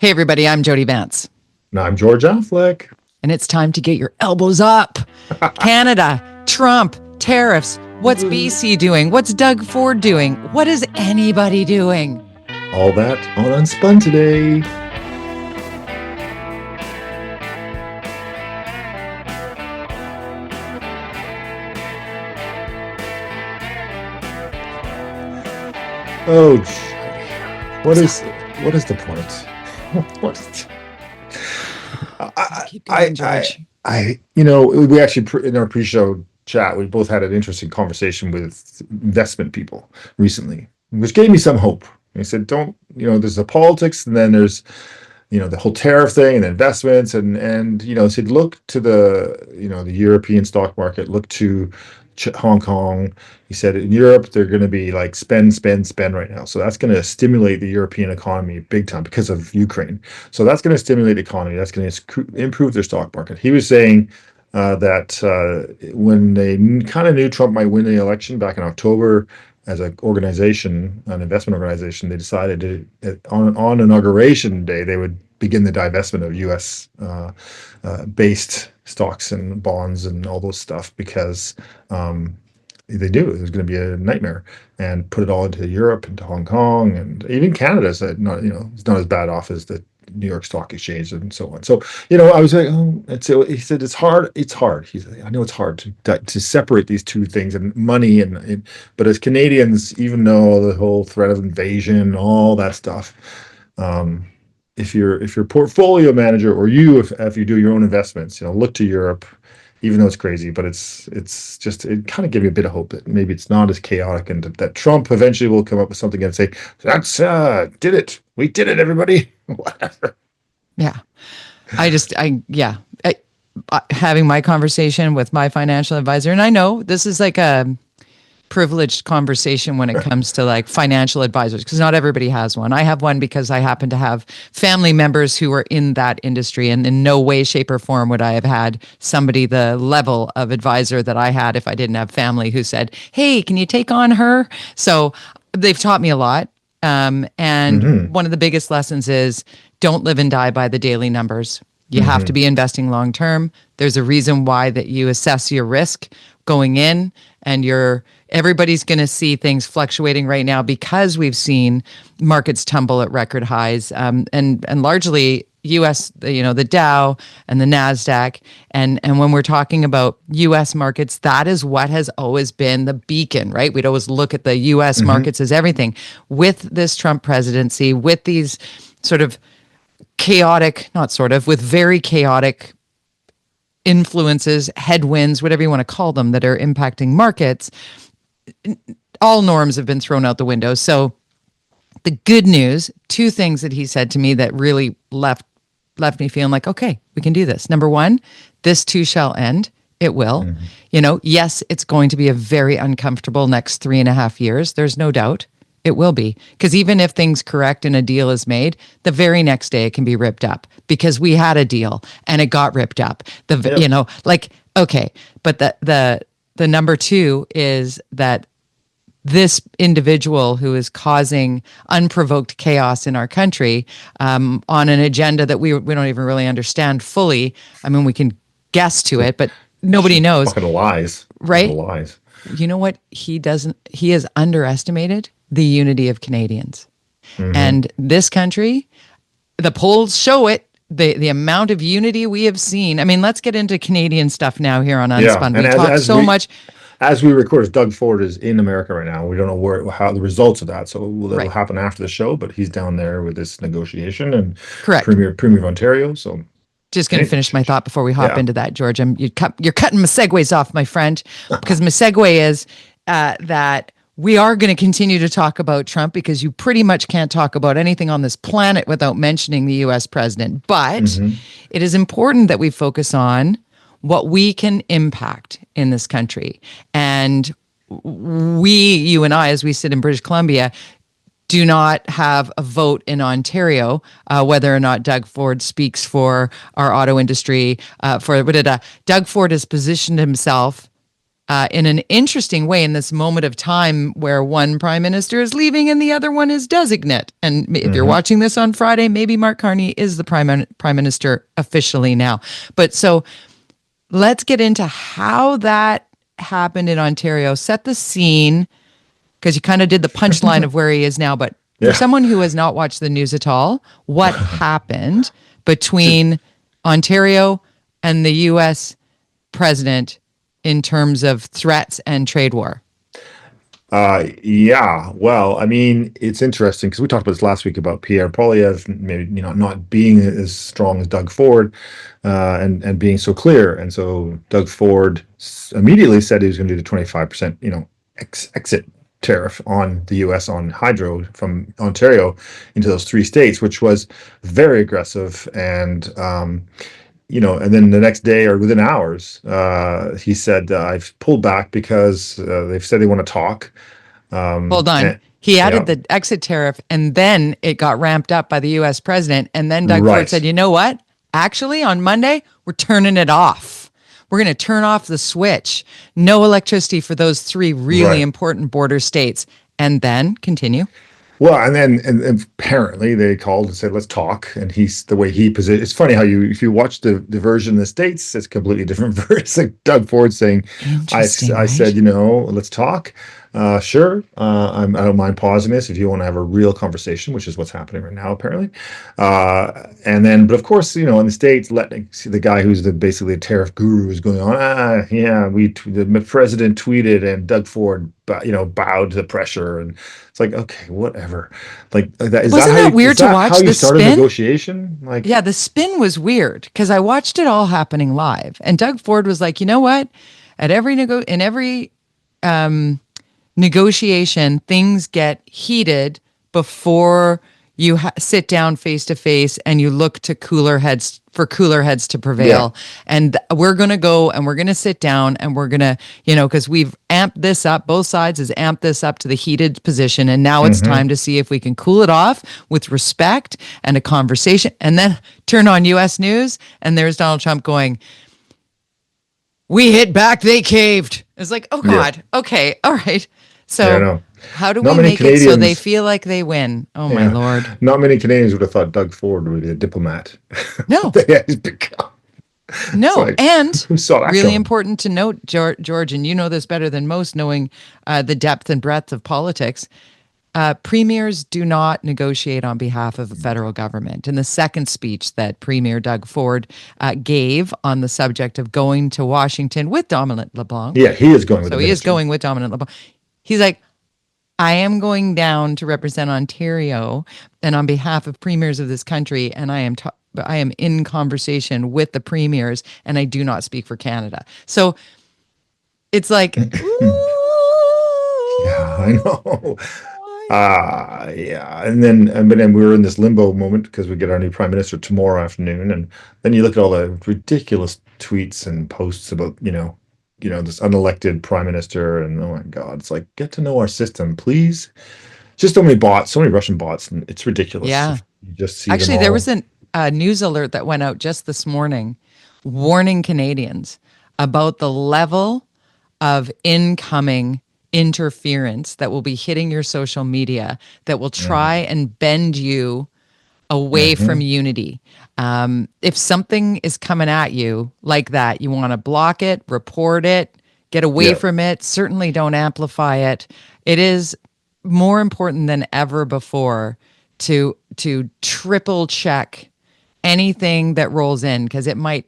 Hey, everybody, I'm Jody Vance. And I'm George-Affleck. And it's time to get your elbows up. Canada, Trump, tariffs. What's BC doing? What's Doug Ford doing? What is anybody doing? All that on UnSpun today. Oh, what is the point? What is Keep going, George. we actually, in our pre-show chat, we both had an interesting conversation with investment people recently, which gave me some hope. They said, there's the politics, and then there's, the whole tariff thing and investments, and said, look to the European stock market, look to Hong Kong. He said in Europe they're going to be like spend right now, so that's going to stimulate the European economy big time because of Ukraine. So that's going to stimulate the economy. That's going to improve their stock market. He was saying that when they kind of knew Trump might win the election back in October, as an organization, an investment organization, they decided on inauguration day they would begin the divestment of U.S. Based stocks and bonds and all those stuff, because they knew it was going to be a nightmare, and put it all into Europe, into Hong Kong, and even Canada said it's not as bad off as the New York Stock Exchange and so on. So I was like, he said it's hard. It's hard. He said, I know it's hard to separate these two things, and money but as Canadians, even though the whole threat of invasion, all that stuff, if you're portfolio manager, or if you do your own investments, look to Europe, even though it's crazy, but it's just, it kind of gave me a bit of hope that maybe it's not as chaotic, and that Trump eventually will come up with something and say, that's did it. We did it, everybody. Whatever. Yeah. Having my conversation with my financial advisor, and I know this is like a privileged conversation when it comes to like financial advisors, because not everybody has one. I have one because I happen to have family members who are in that industry, and in no way, shape, or form would I have had somebody the level of advisor that I had if I didn't have family who said, hey, can you take on her? So they've taught me a lot. And one of the biggest lessons is don't live and die by the daily numbers. You have to be investing long term. There's a reason why that you assess your risk going in, and everybody's going to see things fluctuating right now because we've seen markets tumble at record highs, and largely U.S. The Dow and the NASDAQ, and when we're talking about U.S. markets, that is what has always been the beacon, right? We'd always look at the U.S. markets as everything. With this Trump presidency, with these sort of with very chaotic influences, headwinds, whatever you want to call them, that are impacting markets, all norms have been thrown out the window. So the good news, two things that he said to me that really left me feeling like, okay, we can do this. Number one, this too shall end. It will. Yes, it's going to be a very uncomfortable next 3.5 years. There's no doubt. It will be, because even if things correct and a deal is made, the very next day it can be ripped up, because we had a deal and it got ripped up. Okay. But the number two is that this individual who is causing unprovoked chaos in our country, on an agenda that we don't even really understand fully. I mean, we can guess to it, but nobody knows. Fucking lies. Right? Fucking lies. You know what? He has underestimated the unity of Canadians. And this country, the polls show it, the amount of unity we have seen. I mean, let's get into Canadian stuff now here on UnSpun. We talk so much. As we record, Doug Ford is in America right now. We don't know how the results of that. So it'll happen after the show, but he's down there with this negotiation, and correct. Premier of Ontario. So just going to finish my thought before we hop into that, George. You're cutting my segues off, my friend, because my segue is that we are going to continue to talk about Trump, because you pretty much can't talk about anything on this planet without mentioning the U.S. president. But it is important that we focus on what we can impact in this country. And you and I, as we sit in British Columbia, do not have a vote in Ontario, whether or not Doug Ford speaks for our auto industry. Doug Ford has positioned himself in an interesting way in this moment of time where one prime minister is leaving and the other one is designate. And if you're watching this on Friday, maybe Mark Carney is the prime minister officially now. But so let's get into how that happened in Ontario. Set the scene, because you kind of did the punchline of where he is now. But for someone who has not watched the news at all, what happened between Ontario and the U.S. president in terms of threats and trade war? Yeah. Well, I mean, it's interesting because we talked about this last week about Pierre Poilievre maybe not being as strong as Doug Ford, and being so clear. And so Doug Ford immediately said he was going to do the 25%, exit tariff on the U.S. on hydro from Ontario into those three states, which was very aggressive. And and then the next day or within hours, he said, I've pulled back because they've said they want to talk. Hold on. He added the exit tariff, and then it got ramped up by the U.S. president. And then Doug Ford said, you know what? Actually, on Monday, we're turning it off. We're going to turn off the switch. No electricity for those three really important border states. And then continue. Well, and then and apparently they called and said, let's talk. And the way he positioned, it's funny how if you watch the version in the States, it's a completely different verse. Like Doug Ford saying, I said, let's talk. Sure. I don't mind pausing this if you want to have a real conversation, which is what's happening right now, apparently. And then, but of course, in the States, the guy who's basically a tariff guru is going on. The president tweeted and Doug Ford, bowed to the pressure, and it's like, okay, whatever. Like that. Wasn't that weird to watch? How you the started spin? Negotiation? The spin was weird because I watched it all happening live, and Doug Ford was like, you know what? In every negotiation, things get heated before you sit down face to face and you look to cooler heads to prevail. And we're going to go and we're going to sit down and we're going to, because we've amped this up, both sides has amped this up to the heated position. And now it's time to see if we can cool it off with respect and a conversation. And then turn on US News and there's Donald Trump going, we hit back, they caved. It's like, oh God, okay, all right. So how do we make it so they feel like they win? Oh my Lord. Not many Canadians would have thought Doug Ford would be a diplomat. No. He's become. No, and really important to note, George, and you know this better than most, knowing the depth and breadth of politics, premiers do not negotiate on behalf of the federal government. In the second speech that Premier Doug Ford gave on the subject of going to Washington with Dominic LeBlanc. Yeah, he is going with he is going with Dominic LeBlanc. He's like, I am going down to represent Ontario and on behalf of premiers of this country, and I am in conversation with the premiers, and I do not speak for Canada. So it's like, yeah, I know. And then we were in this limbo moment because we get our new prime minister tomorrow afternoon, and then you look at all the ridiculous tweets and posts about this unelected prime minister, and oh my God, it's like, get to know our system, please. Just so many bots, so many Russian bots, and it's ridiculous. Yeah, you just see actually there was a news alert that went out just this morning warning Canadians about the level of incoming interference that will be hitting your social media that will try and bend you away from unity. If something is coming at you like that, you want to block it, report it, get away from it. Certainly don't amplify it. It is more important than ever before to triple check anything that rolls in, because it might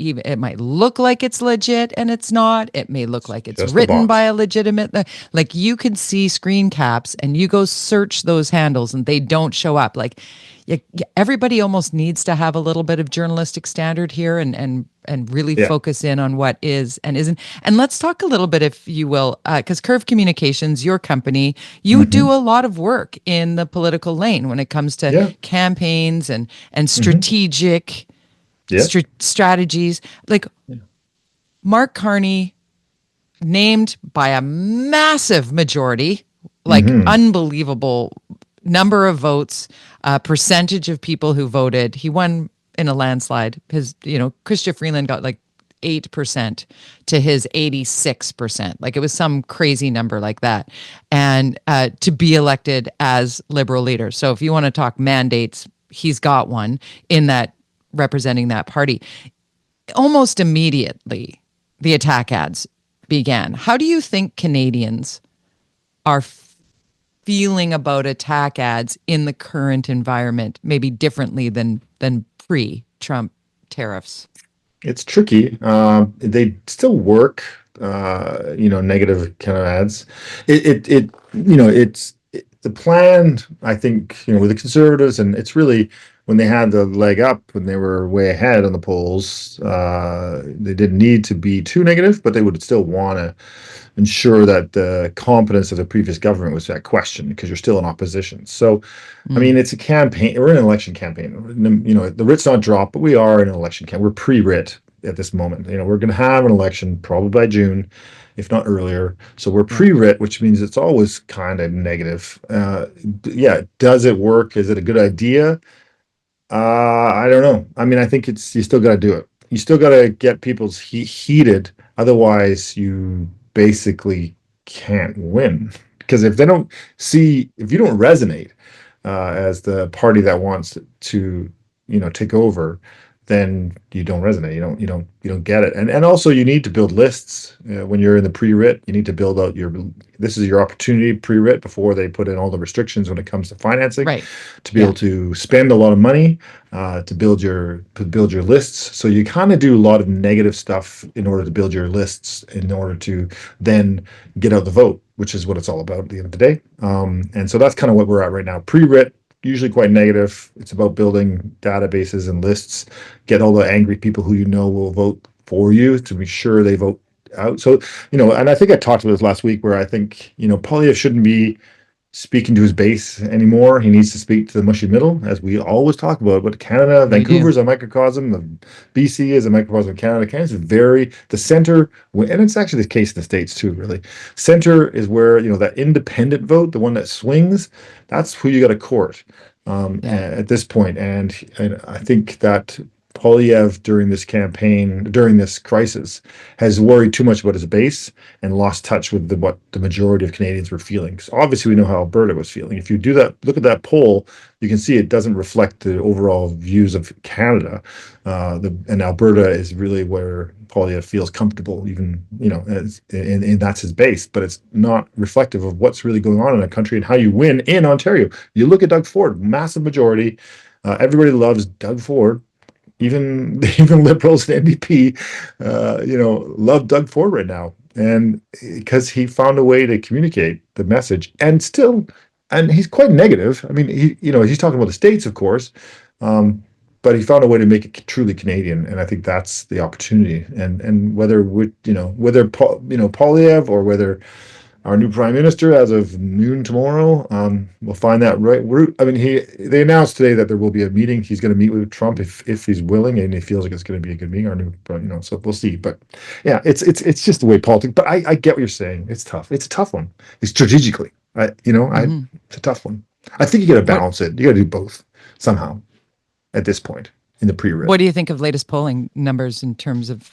look like it's legit and it's not. It may look like it's just written by a legitimate, like you can see screen caps and you go search those handles and they don't show up. Like everybody almost needs to have a little bit of journalistic standard here and really focus in on what is and isn't. And let's talk a little bit, if you will, because Curve Communications, your company, you do a lot of work in the political lane when it comes to campaigns and strategic strategies. Like Mark Carney, named by a massive majority, like unbelievable number of votes, percentage of people who voted. He won in a landslide. His, Chrystia Freeland got like 8% to his 86%. Like it was some crazy number like that. And to be elected as Liberal leader. So if you want to talk mandates, he's got one in that representing that party. Almost immediately, the attack ads began. How do you think Canadians are feeling about attack ads in the current environment, maybe differently than pre-Trump tariffs? It's tricky. They still work. Negative kind of ads. The plan. I think with the Conservatives, and it's really when they had the leg up, when they were way ahead on the polls. They didn't need to be too negative, but they would still want to ensure that the competence of the previous government was at question because you're still in opposition. So, I mean, it's a campaign. We're in an election campaign. The writ's not dropped, but we are in an election campaign. We're pre-writ at this moment. We're going to have an election probably by June, if not earlier. So we're pre-writ, which means it's always kind of negative. Does it work? Is it a good idea? I don't know. I mean, I think you still got to do it. You still got to get people's heated. Otherwise, you basically can't win, because if you don't resonate as the party that wants to take over, then you don't resonate. You don't get it. And also you need to build lists when you're in the pre-writ. You need to build out this is your opportunity pre-writ before they put in all the restrictions when it comes to financing, right? To be able to spend a lot of money to build your lists. So you kind of do a lot of negative stuff in order to build your lists, in order to then get out the vote, which is what it's all about at the end of the day. And so that's kind of what we're at right now. Pre-writ, usually quite negative. It's about building databases and lists, get all the angry people who will vote for you to be sure they vote out. So, and I think I talked about this last week, where I think, Poilievre shouldn't be speaking to his base anymore. He needs to speak to the mushy middle, as we always talk about. But Canada, Vancouver is a microcosm. The BC is a microcosm of Canada. Canada's the center, and it's actually the case in the States too, really. Center is where, that independent vote, the one that swings, that's who you got to court at this point. And I think that Poilievre during this crisis, has worried too much about his base and lost touch with what the majority of Canadians were feeling. So obviously, we know how Alberta was feeling. If you look at that poll, you can see it doesn't reflect the overall views of Canada. And Alberta is really where Poilievre feels comfortable, even and that's his base. But it's not reflective of what's really going on in a country and how you win in Ontario. You look at Doug Ford, massive majority. Everybody loves Doug Ford. Even Liberals and NDP, love Doug Ford right now, and because he found a way to communicate the message, and he's quite negative. I mean, he's talking about the States, of course, but he found a way to make it truly Canadian, and I think that's the opportunity. And whether Poilievre or whether our new Prime Minister, as of noon tomorrow, will find that right route. I mean, they announced today that there will be a meeting. He's going to meet with Trump if he's willing, and he feels like it's going to be a good meeting. Our new, so we'll see. But yeah, it's just the way politics. But I get what you're saying. It's tough. It's a tough one. It's strategically, it's a tough one. I think you got to balance it. You got to do both somehow at this point in the pre-writ. What do you think of latest polling numbers in terms of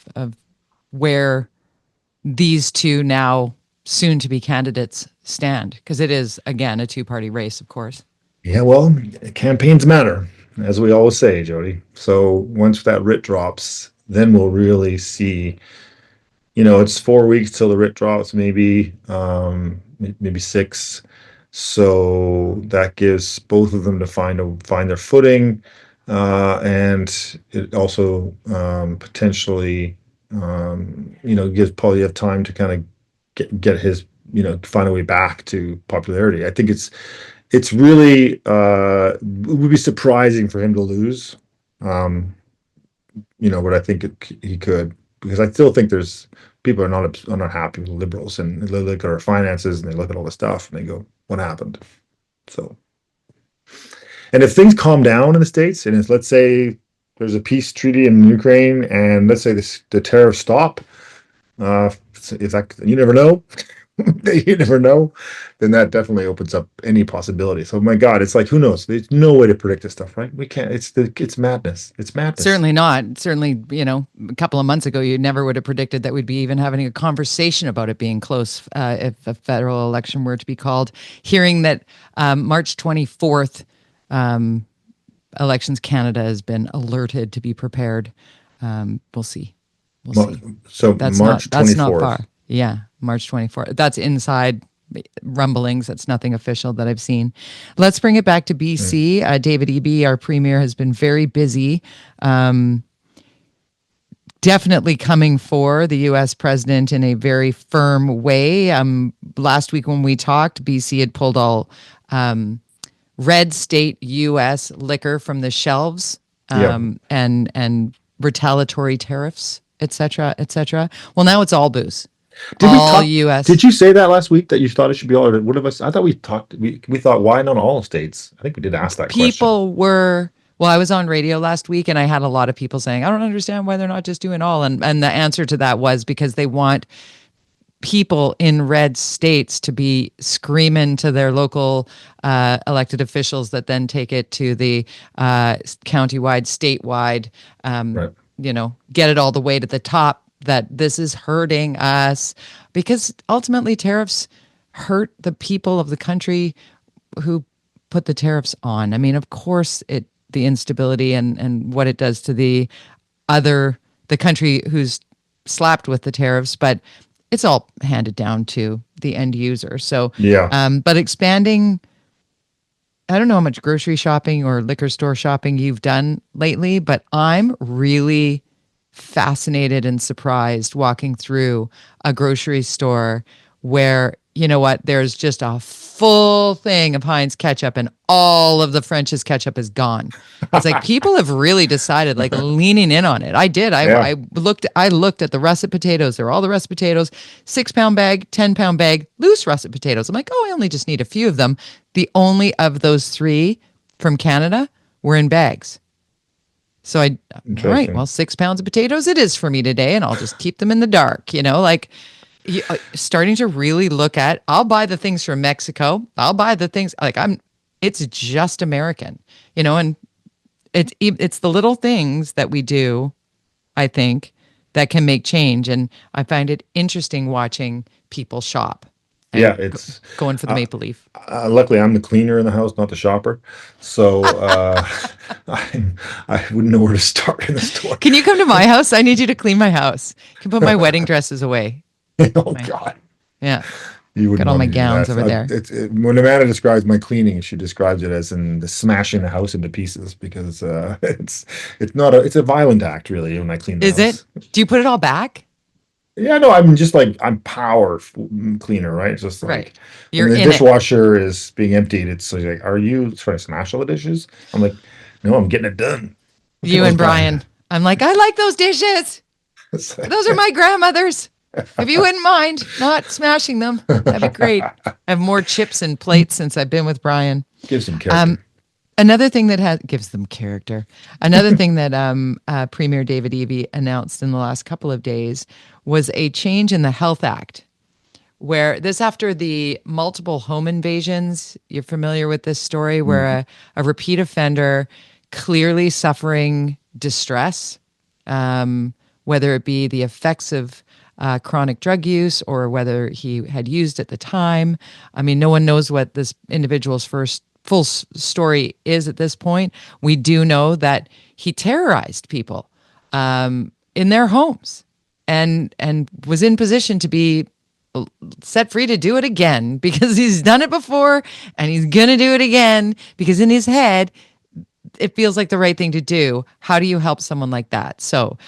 where these two now soon-to-be candidates stand? Because it is, again, a two-party race, of course. Yeah, well, campaigns matter, as we always say, Jody. So once that writ drops, then we'll really see. It's 4 weeks till the writ drops, maybe 6. So that gives both of them to find their footing, and it also potentially, gives Poilievre time to kind of get his, find a way back to popularity. I think it's really it would be surprising for him to lose, but I think he could, because I still think there's people are not happy with the Liberals, and they look at our finances and they look at all the stuff and they go, what happened? So, and if things calm down in the States, and let's say there's a peace treaty in Ukraine, and let's say the tariffs stop, if that, you never know, you never know, then that definitely opens up any possibility. So my God, it's like, who knows? There's no way to predict this stuff, right? We can't. It's madness. It's madness. Certainly not. Certainly, a couple of months ago, you never would have predicted that we'd be even having a conversation about it being close if a federal election were to be called. Hearing that March 24th, Elections Canada has been alerted to be prepared. We'll see. We'll see. So That's March 24th. That's not far. Yeah, March 24th. That's inside rumblings. That's nothing official that I've seen. Let's bring it back to BC. David Eby, our premier, has been very busy. Definitely coming for the U.S. president in a very firm way. Last week when we talked, BC had pulled all red state U.S. liquor from the shelves, and retaliatory tariffs, et cetera, et cetera. Well, now it's all booze. U.S. Did you say that last week that you thought it should be all? What of us? I thought we talked. We thought, why not all states? I think we did ask that question. People were. Well, I was on radio last week, and I had a lot of people saying, "I don't understand why they're not just doing all." And the answer to that was because they want people in red states to be screaming to their local elected officials that then take it to the countywide, statewide. Right. Get it all the way to the top. That this is hurting us, because ultimately tariffs hurt the people of the country who put the tariffs on. I mean, of course, the instability and what it does to the country who's slapped with the tariffs, but it's all handed down to the end user. So, but expanding, I don't know how much grocery shopping or liquor store shopping you've done lately, but I'm really fascinated and surprised walking through a grocery store where, there's just a full thing of Heinz ketchup and all of the French's ketchup is gone. It's like people have really decided, like, leaning in on it. I did. I looked at the russet potatoes. There are all the russet potatoes, 6-pound bag, 10-pound bag, loose russet potatoes. I'm like, I only just need a few of them. The only of those 3 from Canada were in bags. So all right, well, 6 pounds of potatoes it is for me today, and I'll just keep them in the dark, starting to really look at, I'll buy the things from Mexico. I'll buy the things, it's just American, and it's the little things that we do, I think, that can make change. And I find it interesting watching people shop. It's going for the maple leaf. Luckily, I'm the cleaner in the house, not the shopper. So I wouldn't know where to start in the store. Can you come to my house? I need you to clean my house. You can put my wedding dresses away. God. Yeah. You got all my gowns over there. When Amanda describes my cleaning, she describes it as in the smashing the house into pieces, because it's it's a violent act, really, when I clean the house. Is it? Do you put it all back? Yeah, no, I'm just like, I'm power cleaner, right? Just like, right. You're the in dishwasher is being emptied. It's like, are you trying to smash all the dishes? I'm like, no, I'm getting it done. You and Brian. I'm like, I like those dishes. Those are my grandmother's. If you wouldn't mind not smashing them, that'd be great. I have more chips and plates since I've been with Brian. Gives them character. Another thing that gives them character. Another thing that Premier David Eby announced in the last couple of days was a change in the Health Act, where this after the multiple home invasions. You're familiar with this story, where a repeat offender clearly suffering distress, whether it be the effects of chronic drug use or whether he had used at the time. I mean, no one knows what this individual's full story is at this point. We do know that he terrorized people in their homes and was in position to be set free to do it again, because he's done it before and he's going to do it again, because in his head, it feels like the right thing to do. How do you help someone like that? So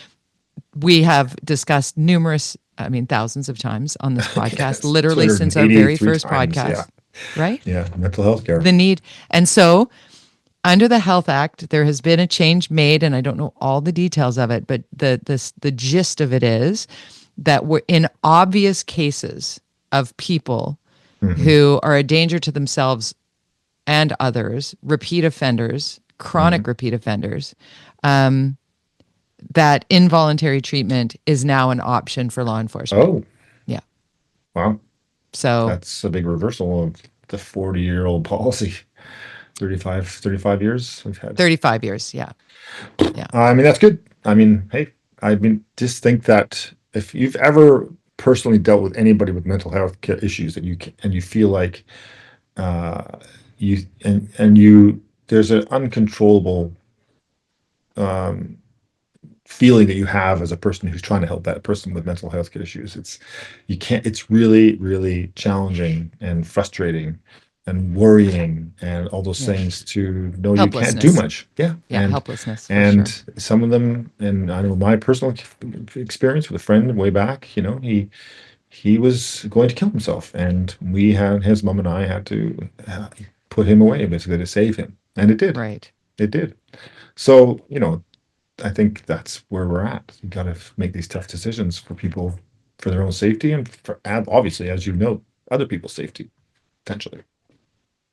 we have discussed thousands of times on this podcast, yes, literally since our very first podcast, yeah. Right? Yeah, mental health care. The need. And so under the Health Act, there has been a change made, and I don't know all the details of it, but the gist of it is that we're in obvious cases of people who are a danger to themselves and others, repeat offenders, chronic repeat offenders, that involuntary treatment is now an option for law enforcement. Oh. Yeah. Wow. So That's a big reversal of the 40-year-old policy. 35 years we've had. 35 years. Yeah. Yeah. I mean, that's good. I mean, hey, I mean, just think that if you've ever personally dealt with anybody with mental health issues that and you feel like uh, you there's an uncontrollable feeling that you have as a person who's trying to help that person with mental health issues. It's really, really challenging and frustrating and worrying and all those things to know you can't do Helplessness. much. Yeah. Yeah. Helplessness. For And sure. some of them, and I know my personal experience with a friend way back, he was going to kill himself, and his mom and I had to put him away basically to save him. And it did. Right. It did. So, I think that's where we're at. You got to make these tough decisions for people, for their own safety, and obviously, as you know, other people's safety, potentially.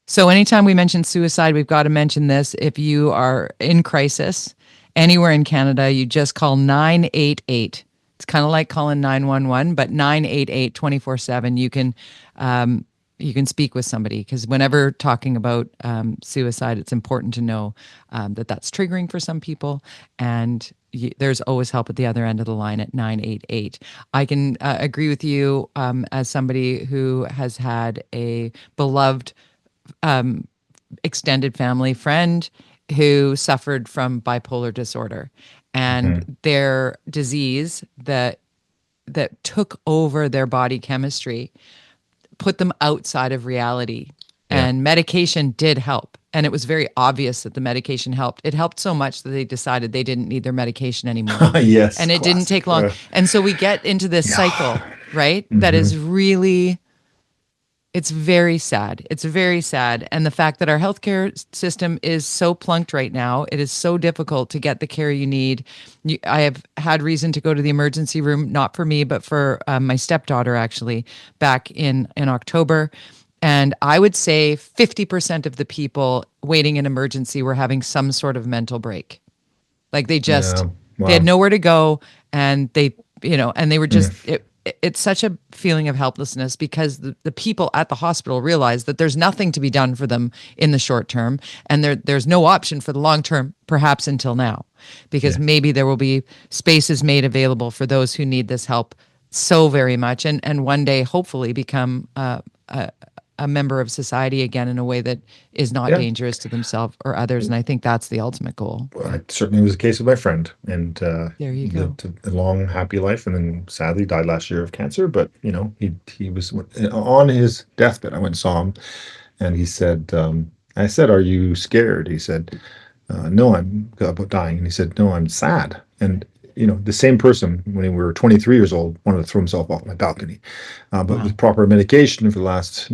So anytime we mention suicide, we've got to mention this. If you are in crisis anywhere in Canada, you just call 988. It's kind of like calling 911, but 988 24/7. You can speak with somebody, because whenever talking about suicide, it's important to know that that's triggering for some people, and there's always help at the other end of the line at 988. I can agree with you as somebody who has had a beloved extended family friend who suffered from bipolar disorder, and their disease that took over their body chemistry put them outside of reality. Yeah. And medication did help. And it was very obvious that the medication helped. It helped so much that they decided they didn't need their medication anymore. Yes. And it didn't take long. And so we get into this cycle, right? That is really, it's very sad. It's very sad. And the fact that our healthcare system is so plunked right now, it is so difficult to get the care you need. I have had reason to go to the emergency room, not for me, but for my stepdaughter, actually, back in October. And I would say 50% of the people waiting in emergency were having some sort of mental break. Like they just, they had nowhere to go, and they were just, it's such a feeling of helplessness, because the people at the hospital realize that there's nothing to be done for them in the short term, and there's no option for the long term, perhaps until now, because maybe there will be spaces made available for those who need this help so very much, and one day hopefully become a member of society again in a way that is not dangerous to themselves or others. And I think that's the ultimate goal. Well, it certainly was the case with my friend, and there you go. lived a long, happy life, and then sadly died last year of cancer. But he was on his deathbed. I went and saw him, and he said, I said, "Are you scared?" He said, "No, I'm about dying." And he said, "No, I'm sad." And the same person, when we were 23 years old, wanted to throw himself off my balcony, but with proper medication for the last,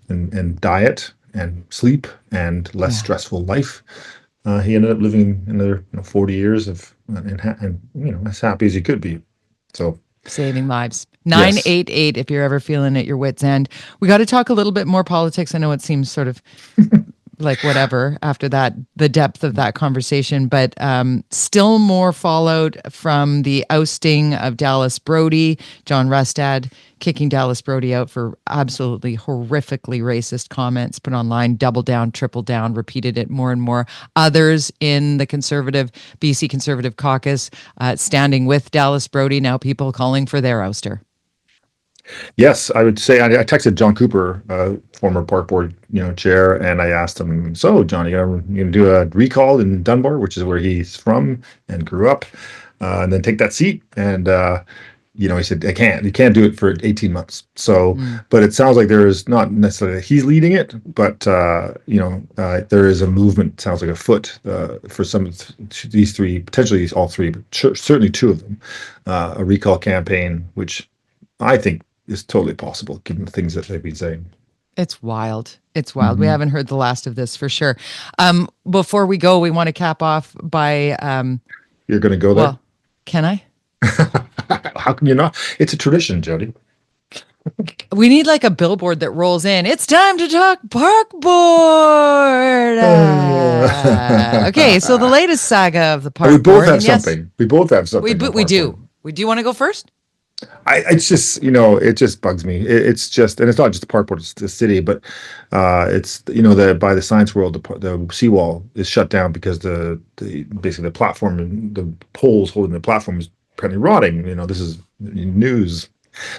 and diet and sleep and less stressful life, he ended up living another 40 years of and as happy as he could be. So saving lives. 988 if you're ever feeling at your wit's end. We got to talk a little bit more politics. I know it seems sort of like whatever after that, the depth of that conversation, but still more fallout from the ousting of Dallas Brody. John Rustad kicking Dallas Brody out for absolutely horrifically racist comments put online, double down, triple down, repeated it more and more. Others in the BC Conservative caucus standing with Dallas Brody, now people calling for their ouster. Yes, I would say I texted John Cooper, former park board chair, and I asked him, "So, John, you gonna do a recall in Dunbar, which is where he's from and grew up, and then take that seat?" And he said, "I can't. You can't do it for 18 months." So, but it sounds like there is not necessarily he's leading it, but there is a movement. Sounds like afoot for some of these three, potentially all three, but certainly two of them, a recall campaign, which I think is totally possible given the things that they've been saying. It's wild. It's wild. We haven't heard the last of this for sure. Before we go, we want to cap off by... You're going to go there? Well, can I? How can you not? It's a tradition, Jody. We need like a billboard that rolls in. It's time to talk park board. Okay, so the latest saga of the park board. We both have something. We both have something. We do. Do you want to go first? It's just, it just bugs me. It's just, and it's not just the park board, it's the city, but it's, by the science world, the seawall is shut down because basically the platform and the poles holding the platform is apparently rotting. This is news.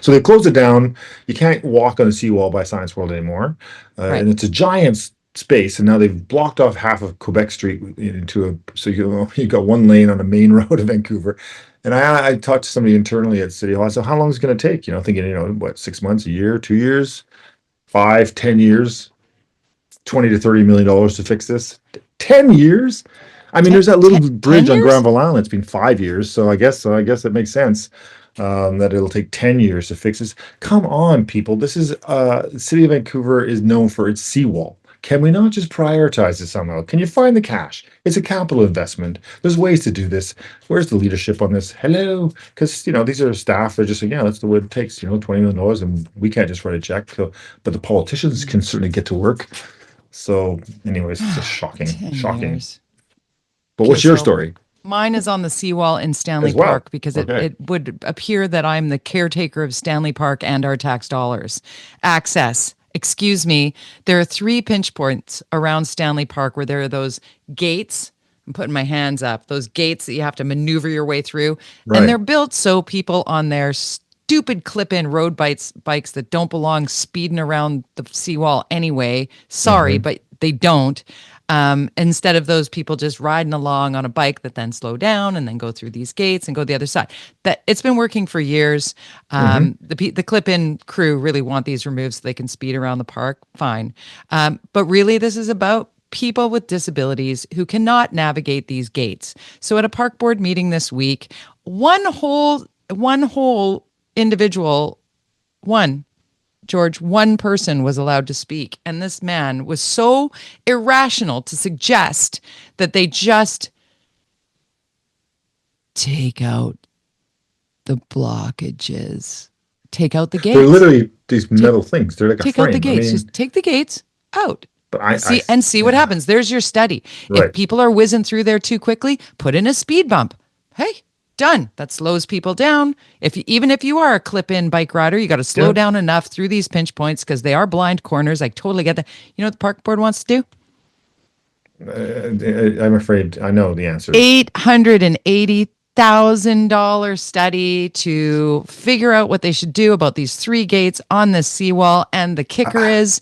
So they closed it down. You can't walk on the seawall by Science World anymore. Right. And it's a giant space. And now they've blocked off half of Quebec Street so you got one lane on a main road of Vancouver. And I talked to somebody internally at City Hall. I said, how long is it going to take? Thinking, what, 6 months, a year, 2 years, 5, 10 years, $20 to $30 million to fix this? 10 years? I mean, there's that little bridge on Granville Island. It's been 5 years. So I guess it makes sense that it'll take 10 years to fix this. Come on, people. This is the city of Vancouver is known for its seawall. Can we not just prioritize it somehow? Can you find the cash? It's a capital investment. There's ways to do this. Where's the leadership on this? Hello? Because, these are staff. They're just saying, yeah, that's the way it takes, $20 million, and we can't just write a check. So, but the politicians can certainly get to work. So anyways, it's just shocking. Years. But what's your story? Mine is on the seawall in Stanley Park because it would appear that I'm the caretaker of Stanley Park and our tax dollars. Access. Excuse me. There are 3 pinch points around Stanley Park where there are those gates. I'm putting my hands up. Those gates that you have to maneuver your way through. Right. And they're built so people on their stupid clip-in road bikes that don't belong speeding around the seawall anyway. Sorry, but they don't. Instead of those people just riding along on a bike that then slow down and then go through these gates and go the other side. That it's been working for years. The clip-in crew really want these removed so they can speed around the park. Fine. But really, this is about people with disabilities who cannot navigate these gates. So at a park board meeting this week, one whole individual, one person was allowed to speak. And this man was so irrational to suggest that they just take out the blockages, take out the gates. They're literally these metal things. They're like a frame. Take out the gates. Just take the gates out. But see what happens. There's your study. Right. If people are whizzing through there too quickly, put in a speed bump. Hey, done. That slows people down. Even if you are a clip-in bike rider, you got to slow down enough through these pinch points because they are blind corners. I totally get that. You know what the park board wants to do? I'm afraid I know the answer. $880,000 study to figure out what they should do about these 3 gates on the seawall. And the kicker is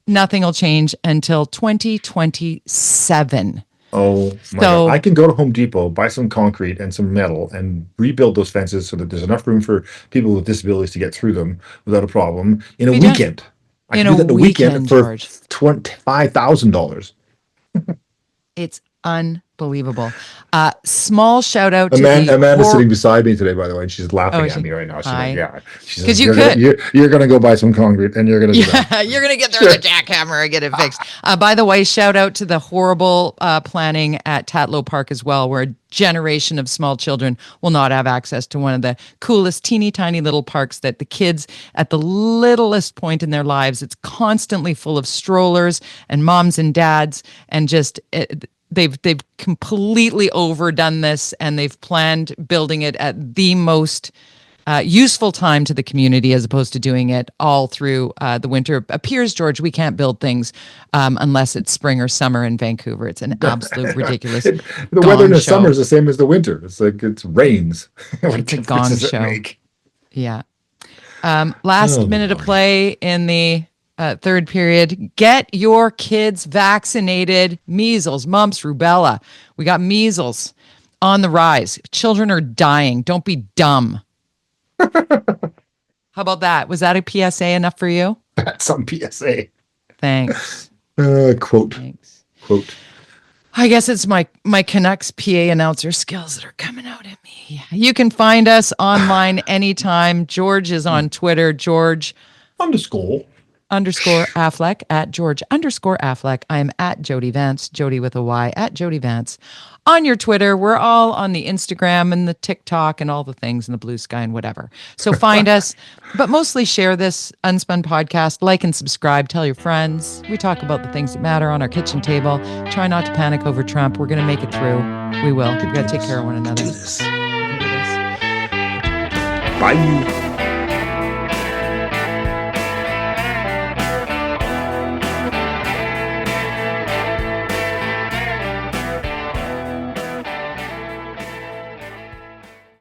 nothing will change until 2027. Oh my God. I can go to Home Depot, buy some concrete and some metal and rebuild those fences so that there's enough room for people with disabilities to get through them without a problem in a weekend. I can do that in a weekend for $25,000. It's unbelievable. Small shout out to Amanda's sitting beside me today, by the way, and she's laughing at me right now. She's like, yeah. Because you're going to go buy some concrete and you're going to do that. You're going to get there with a jackhammer and get it fixed. By the way, shout out to the horrible planning at Tatlow Park as well, where a generation of small children will not have access to one of the coolest teeny tiny little parks that the kids at the littlest point in their lives, it's constantly full of strollers and moms and dads and just... They've completely overdone this, and they've planned building it at the most useful time to the community as opposed to doing it all through the winter. Appears, George, we can't build things unless it's spring or summer in Vancouver. It's an absolute ridiculous The weather in the summer is the same as the winter. It's like it rains. It's a gong show. Yeah. Last minute of play in the... third period, get your kids vaccinated. Measles, mumps, rubella. We got measles on the rise. Children are dying. Don't be dumb. How about that? Was that a PSA enough for you? That's some PSA. Thanks. Quote. Thanks. Quote. I guess it's my Canucks PA announcer skills that are coming out at me. You can find us online anytime. George is on Twitter. George _Affleck at George_Affleck. I am at Jody Vance, Jody with a Y, at Jody Vance. On your Twitter, we're all on the Instagram and the TikTok and all the things in the blue sky and whatever. So find us, but mostly share this Unspun podcast, like and subscribe, tell your friends. We talk about the things that matter on our kitchen table. Try not to panic over Trump. We're going to make it through. We will. We've got to take care of one another. Do this. Bye.